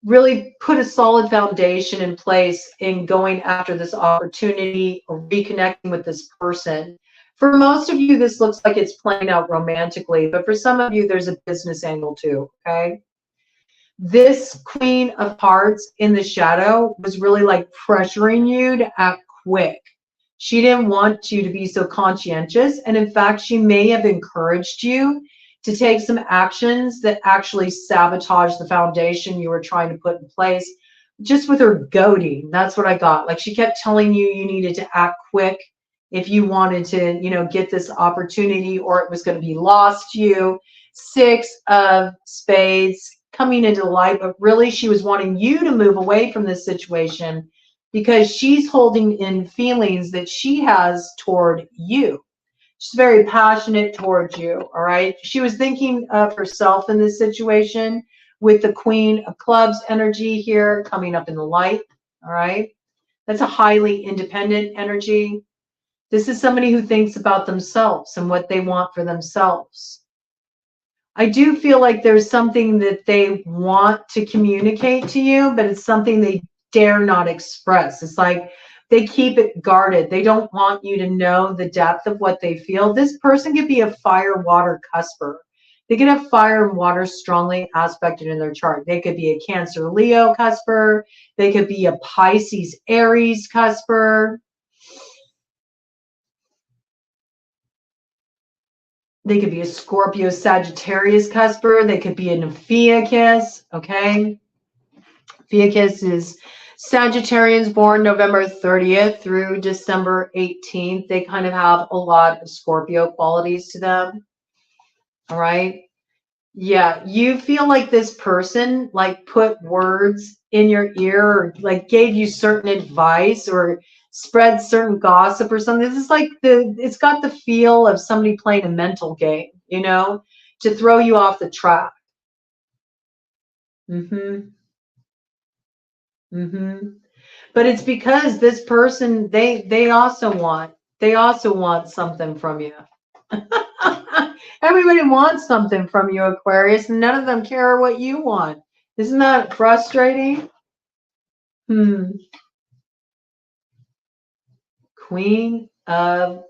really put a solid foundation in place in going after this opportunity or reconnecting with this person. For most of you, this looks like it's playing out romantically, but for some of you, there's a business angle too, okay? This Queen of Hearts in the shadow was really like pressuring you to act quick. She didn't want you to be so conscientious, and in fact, she may have encouraged you to take some actions that actually sabotage the foundation you were trying to put in place, just with her goading. That's what I got. Like she kept telling you you needed to act quick if you wanted to, you know, get this opportunity or it was going to be lost to you. Six of Spades coming into light, but really she was wanting you to move away from this situation because she's holding in feelings that she has toward you. She's very passionate towards you, all right? She was thinking of herself in this situation with the Queen of Clubs energy here coming up in the light, all right? That's a highly independent energy. This is somebody who thinks about themselves and what they want for themselves. I do feel like there's something that they want to communicate to you, but it's something they dare not express. It's like they keep it guarded. They don't want you to know the depth of what they feel. This person could be a fire-water cusper. They could have fire and water strongly aspected in their chart. They could be a Cancer Leo cusper. They could be a Pisces Aries cusper. They could be a Scorpio Sagittarius cusper. They could be an Ophiuchus, okay? Ophiuchus is Sagittarians born November 30th through December 18th. They kind of have a lot of Scorpio qualities to them, all right? Yeah, you feel like this person like put words in your ear or like gave you certain advice or spread certain gossip or something. This is like it's got the feel of somebody playing a mental game, you know, to throw you off the track. But it's because this person, they also want something from you. Everybody wants something from you, Aquarius, and none of them care what you want. Isn't that frustrating? Queen of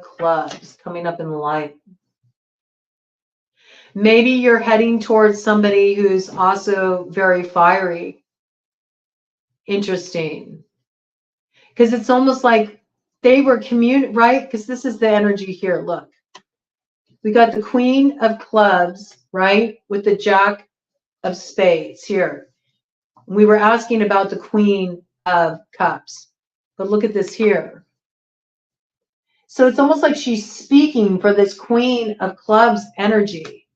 Clubs coming up in the light. Maybe you're heading towards somebody who's also very fiery. Interesting. Because it's almost like they were right? Because this is the energy here. Look. We got the Queen of Clubs, right? With the Jack of Spades here. We were asking about the Queen of Cups. But look at this here. So it's almost like she's speaking for this Queen of Clubs energy.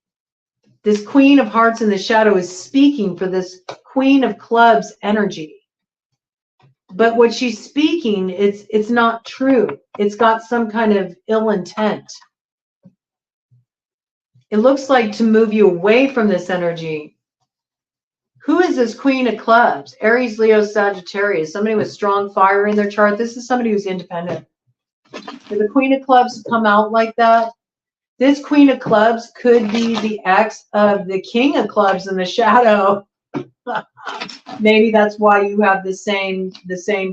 This Queen of Hearts in the shadow is speaking for this Queen of Clubs energy. But what she's speaking, it's not true. It's got some kind of ill intent. It looks like to move you away from this energy. Who is this Queen of Clubs? Aries, Leo, Sagittarius. Somebody with strong fire in their chart. This is somebody who's independent. For the Queen of Clubs come out like that, this Queen of Clubs could be the ex of the King of Clubs in the shadow. Maybe that's why you have the same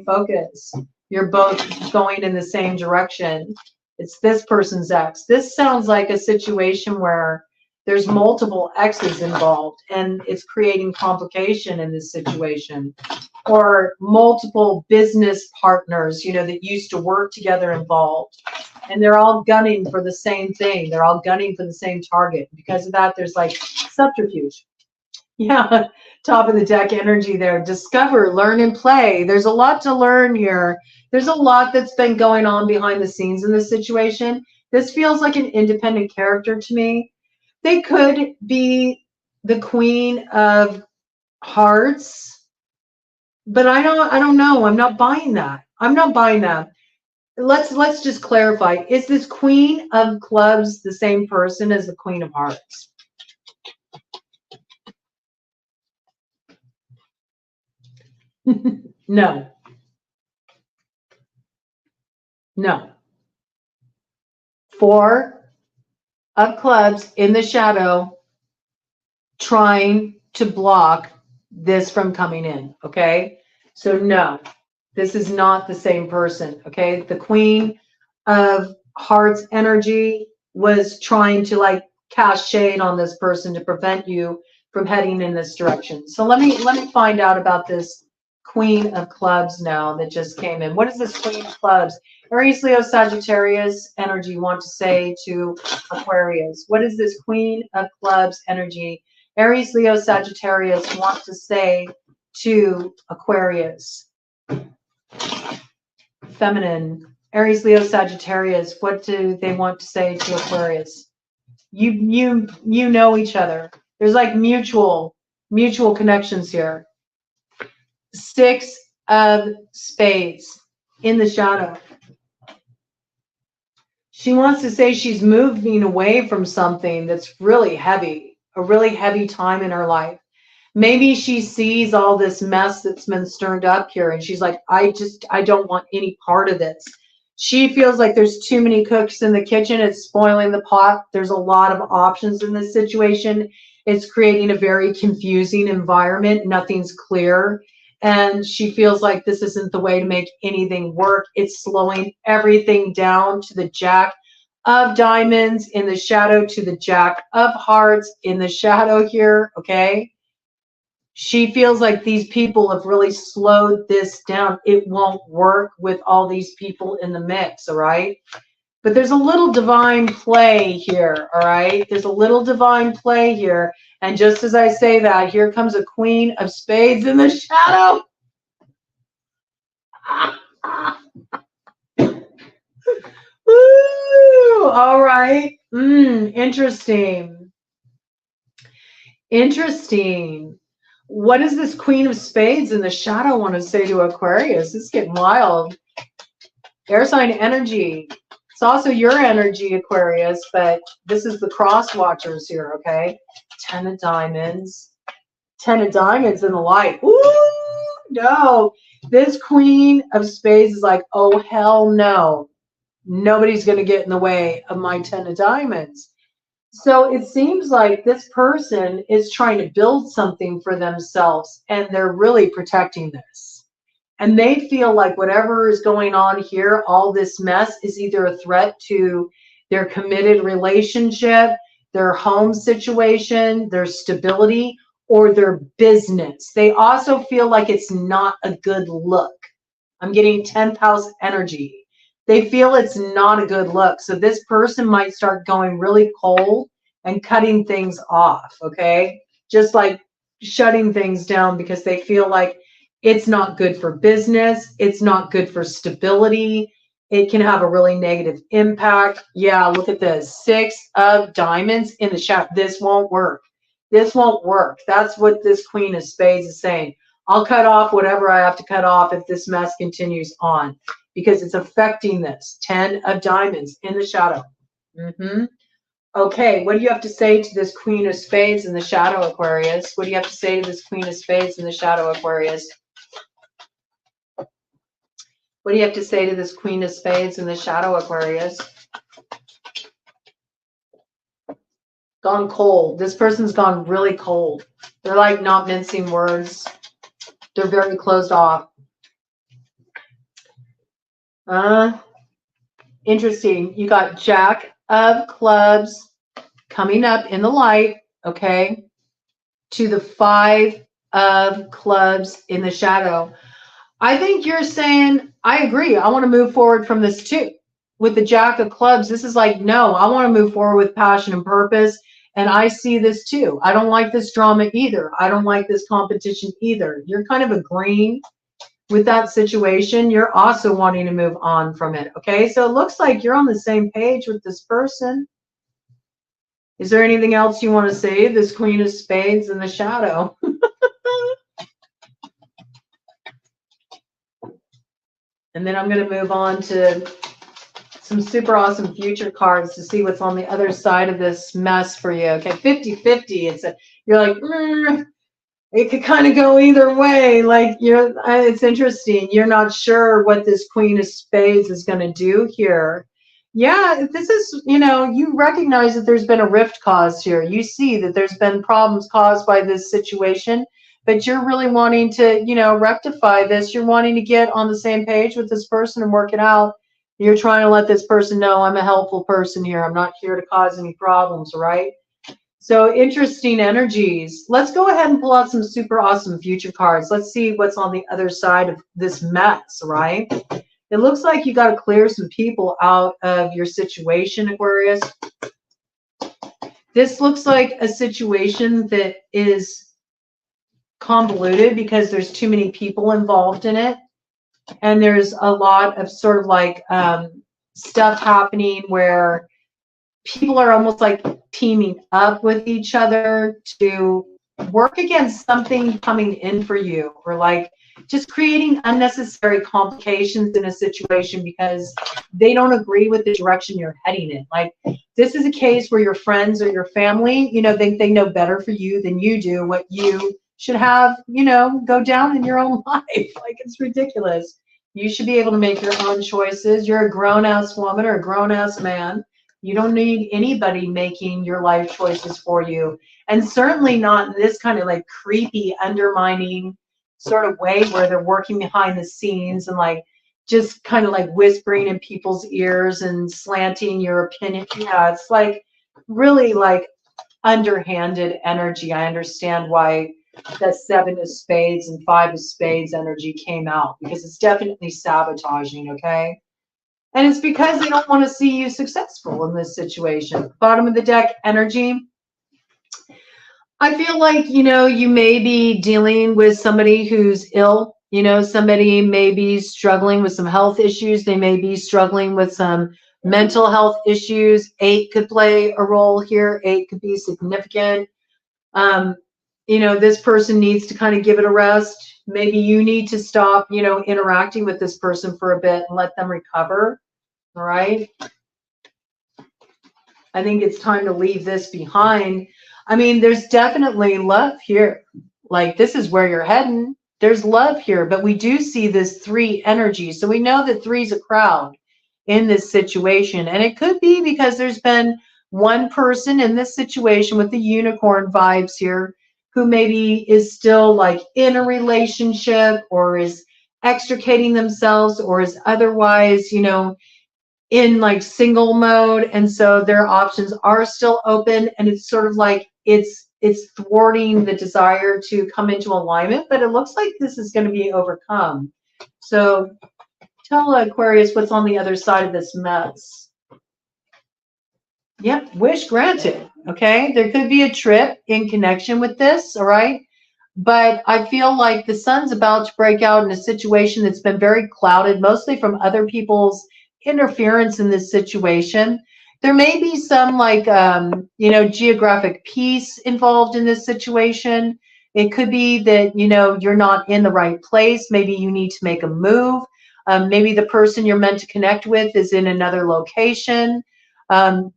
focus. You're both going in the same direction. It's this person's ex. This sounds like a situation where There's multiple exes involved, and it's creating complication in this situation. Or multiple business partners, you know, that used to work together involved. And they're all gunning for the same thing. They're all gunning for the same target. Because of that, there's like subterfuge. Yeah, top of the deck energy there. Discover, learn, and play. There's a lot to learn here. There's a lot that's been going on behind the scenes in this situation. This feels like an independent character to me. They could be the Queen of Hearts, but I don't know. I'm not buying that. I'm not buying that. Let's just clarify. Is this Queen of Clubs the same person as the Queen of Hearts? No. No. 4 of clubs in the shadow trying to block this from coming in, okay? So no, this is not the same person, okay? The Queen of Hearts energy was trying to like cast shade on this person to prevent you from heading in this direction. So let me find out about this Queen of Clubs now that just came in. What is this Queen of Clubs? Aries, Leo, Sagittarius energy want to say to Aquarius? What is this Queen of Clubs energy? Aries, Leo, Sagittarius want to say to Aquarius? Feminine. Aries, Leo, Sagittarius, what do they want to say to Aquarius? You know each other. There's like mutual connections here. 6 of Spades in the shadow. She wants to say she's moving away from something that's really heavy, a really heavy time in her life. Maybe she sees all this mess that's been stirred up here and she's like, I don't want any part of this. She feels like there's too many cooks in the kitchen. It's spoiling the pot. There's a lot of options in this situation. It's creating a very confusing environment. Nothing's clear. And she feels like this isn't the way to make anything work. It's slowing everything down to the Jack of Diamonds in the shadow, to the Jack of Hearts in the shadow here, okay? She feels like these people have really slowed this down. It won't work with all these people in the mix, all right? But there's a little divine play here, all right? There's a little divine play here. And just as I say that, here comes a Queen of Spades in the shadow. Woo! All right. Interesting. Interesting. What does this Queen of Spades in the shadow want to say to Aquarius? This is getting wild. Air sign energy. It's also your energy, Aquarius, but this is the Crosswatchers here, okay? 10 of Diamonds. 10 of Diamonds in the light. Ooh, no. This Queen of Spades is like, oh, hell no. Nobody's going to get in the way of my 10 of Diamonds. So it seems like this person is trying to build something for themselves, and they're really protecting this. And they feel like whatever is going on here, all this mess, is either a threat to their committed relationship, their home situation, their stability, or their business. They also feel like it's not a good look. I'm getting 10th house energy. They feel it's not a good look. So this person might start going really cold and cutting things off, okay? Just like shutting things down because they feel like it's not good for business. It's not good for stability. It can have a really negative impact. Yeah, look at this. 6 of Diamonds in the shadow. This won't work. This won't work. That's what this Queen of Spades is saying. I'll cut off whatever I have to cut off if this mess continues on, because it's affecting this. 10 of Diamonds in the shadow. Okay, what do you have to say to this Queen of Spades in the shadow, Aquarius? What do you have to say to this Queen of Spades in the shadow, Aquarius? What do you have to say to this Queen of Spades in the shadow, Aquarius? Gone cold. This person's gone really cold. They're like not mincing words. They're very closed off. Interesting. You got Jack of Clubs coming up in the light, okay, to the 5 of clubs in the shadow. I think you're saying, I agree. I want to move forward from this too. With the Jack of clubs, this is like, no, I want to move forward with passion and purpose. And I see this too. I don't like this drama either. I don't like this competition either. You're kind of agreeing with that situation. You're also wanting to move on from it. Okay. So it looks like you're on the same page with this person. Is there anything else you want to say? This Queen of Spades in the shadow. And then I'm going to move on to some super awesome future cards to see what's on the other side of this mess for you. Okay, 50-50. You're like, it could kind of go either way. Like it's interesting. You're not sure what this Queen of Spades is going to do here. Yeah, this is, you recognize that there's been a rift caused here. You see that there's been problems caused by this situation, but you're really wanting to, rectify this. You're wanting to get on the same page with this person and work it out. You're trying to let this person know, I'm a helpful person here. I'm not here to cause any problems, right? So interesting energies. Let's go ahead and pull out some super awesome future cards. Let's see what's on the other side of this mess, right? It looks like you got to clear some people out of your situation, Aquarius. This looks like a situation that is convoluted because there's too many people involved in it. And there's a lot of sort of like stuff happening where people are almost like teaming up with each other to work against something coming in for you, or like just creating unnecessary complications in a situation because they don't agree with the direction you're heading in. Like this is a case where your friends or your family, think they know better for you than you do what you should have, go down in your own life. Like it's ridiculous. You should be able to make your own choices. You're a grown-ass woman or a grown-ass man. You don't need anybody making your life choices for you. And certainly not in this kind of like creepy, undermining sort of way where they're working behind the scenes and like just kind of like whispering in people's ears and slanting your opinion. Yeah, it's like really like underhanded energy. I understand why that 7 of Spades and 5 of Spades energy came out, because it's definitely sabotaging, okay? And it's because they don't want to see you successful in this situation. Bottom of the deck energy. I feel like, you may be dealing with somebody who's ill. Somebody may be struggling with some health issues. They may be struggling with some mental health issues. 8 could play a role here. 8 could be significant. This person needs to kind of give it a rest. Maybe you need to stop, interacting with this person for a bit and let them recover. All right. I think it's time to leave this behind. I mean, there's definitely love here. Like this is where you're heading. There's love here, but we do see this 3 energy. So we know that 3 is a crowd in this situation. And it could be because there's been one person in this situation with the unicorn vibes here who maybe is still like in a relationship or is extricating themselves or is otherwise, in like single mode. And so their options are still open, and it's sort of like it's thwarting the desire to come into alignment, but it looks like this is going to be overcome. So tell Aquarius what's on the other side of this mess. Yep, wish granted. Okay, there could be a trip in connection with this, all right? But I feel like the sun's about to break out in a situation that's been very clouded, mostly from other people's interference in this situation. There may be some like, geographic peace involved in this situation. It could be that, you're not in the right place. Maybe you need to make a move. Maybe the person you're meant to connect with is in another location.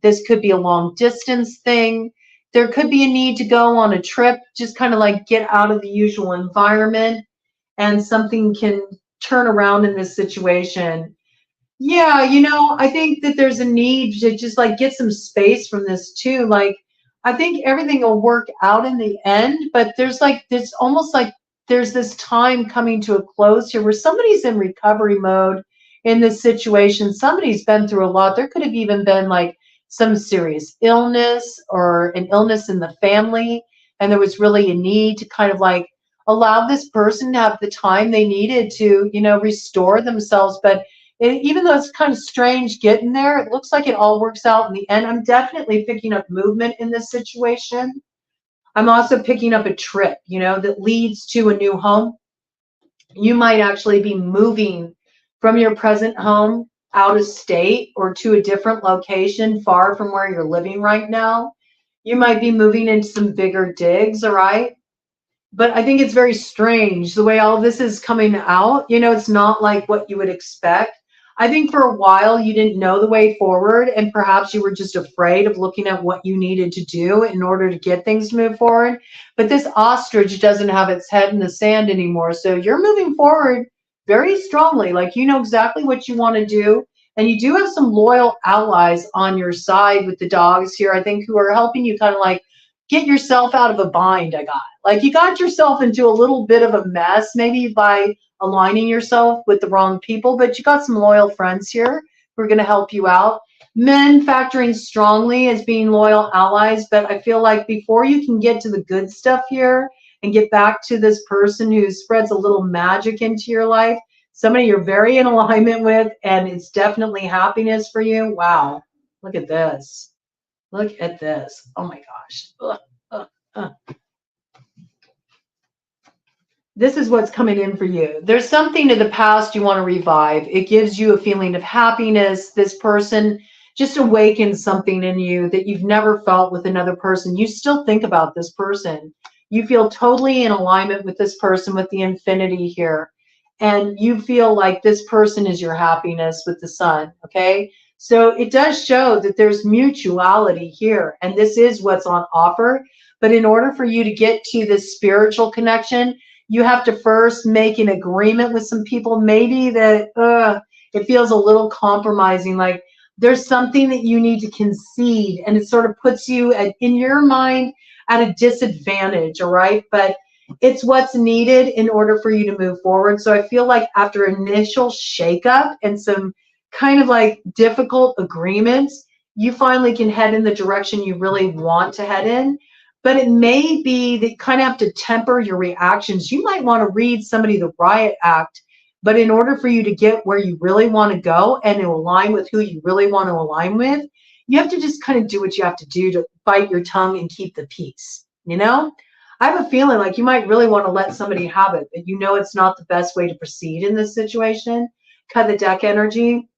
This could be a long distance thing. There could be a need to go on a trip, just kind of like get out of the usual environment, and something can turn around in this situation. Yeah, I think that there's a need to just like get some space from this too. Like, I think everything will work out in the end, but there's almost like there's this time coming to a close here where somebody's in recovery mode in this situation. Somebody's been through a lot. There could have even been like some serious illness or an illness in the family, and there was really a need to kind of like allow this person to have the time they needed to, you know, restore themselves. But even though it's kind of strange getting there, it looks like it all works out in the end. I'm definitely picking up movement in this situation. I'm also picking up a trip, you know, that leads to a new home. You might actually be moving from your present home out of state or to a different location far from where you're living right now. You might be moving into some bigger digs, all right? But I think it's very strange the way all this is coming out. You know, it's not like what you would expect. I think for a while you didn't know the way forward, and perhaps you were just afraid of looking at what you needed to do in order to get things to move forward. But this ostrich doesn't have its head in the sand anymore. So you're moving forward very strongly. Like, you know exactly what you want to do. And you do have some loyal allies on your side with the dogs here, I think, who are helping you kind of like get yourself out of a bind. I got like you got yourself into a little bit of a mess, maybe by aligning yourself with the wrong people, but you got some loyal friends here who are going to help you out. Men factoring strongly as being loyal allies, but I feel like before you can get to the good stuff here and get back to this person who spreads a little magic into your life, somebody you're very in alignment with, and it's definitely happiness for you. Wow, look at this. Look at this. Oh my gosh. Ugh, ugh, ugh. This is what's coming in for you. There's something to the past you want to revive. It gives you a feeling of happiness. This person just awakens something in you that you've never felt with another person. You still think about this person. You feel totally in alignment with this person, with the infinity here. And you feel like this person is your happiness with the sun, okay? So it does show that there's mutuality here, and this is what's on offer. But in order for you to get to this spiritual connection, you have to first make an agreement with some people, maybe that it feels a little compromising, like there's something that you need to concede, and it sort of puts you in your mind at a disadvantage, all right? But it's what's needed in order for you to move forward. So I feel like after initial shakeup and some kind of like difficult agreements, you finally can head in the direction you really want to head in. But it may be that you kind of have to temper your reactions. You might want to read somebody the riot act, but in order for you to get where you really want to go and to align with who you really want to align with, you have to just kind of do what you have to do to bite your tongue and keep the peace, you know? I have a feeling like you might really want to let somebody have it, but you know it's not the best way to proceed in this situation. Cut the deck energy.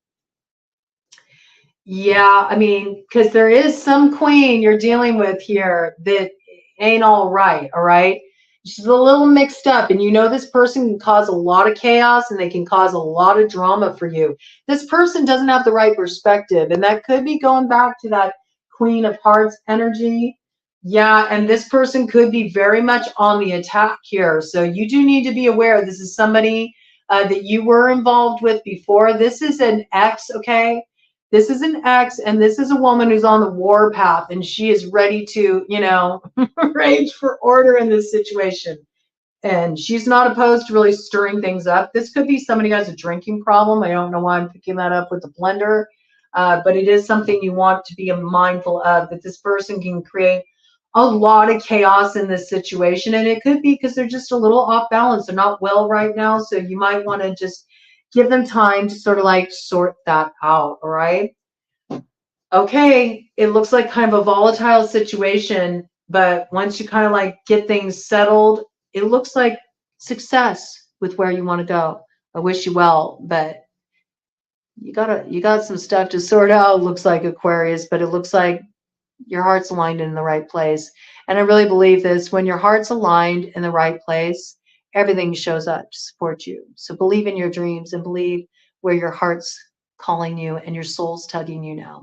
Yeah, I mean, because there is some queen you're dealing with here that ain't all right? She's a little mixed up, and you know this person can cause a lot of chaos, and they can cause a lot of drama for you. This person doesn't have the right perspective, and that could be going back to that Queen of Hearts energy. Yeah, and this person could be very much on the attack here, so you do need to be aware this is somebody that you were involved with before. This is an ex, okay? This is an ex, and this is a woman who's on the war path, and she is ready to, you know, rage for order in this situation. And she's not opposed to really stirring things up. This could be somebody who has a drinking problem. I don't know why I'm picking that up with the blender, but it is something you want to be mindful of, that this person can create a lot of chaos in this situation. And it could be because they're just a little off balance. They're not well right now. So you might want to just give them time to sort of like sort that out, all right? Okay, it looks like kind of a volatile situation, but once you kind of like get things settled, it looks like success with where you want to go. I wish you well, but you got some stuff to sort out, looks like, Aquarius, but it looks like your heart's aligned in the right place. And I really believe this, when your heart's aligned in the right place, everything shows up to support you. So believe in your dreams and believe where your heart's calling you and your soul's tugging you now.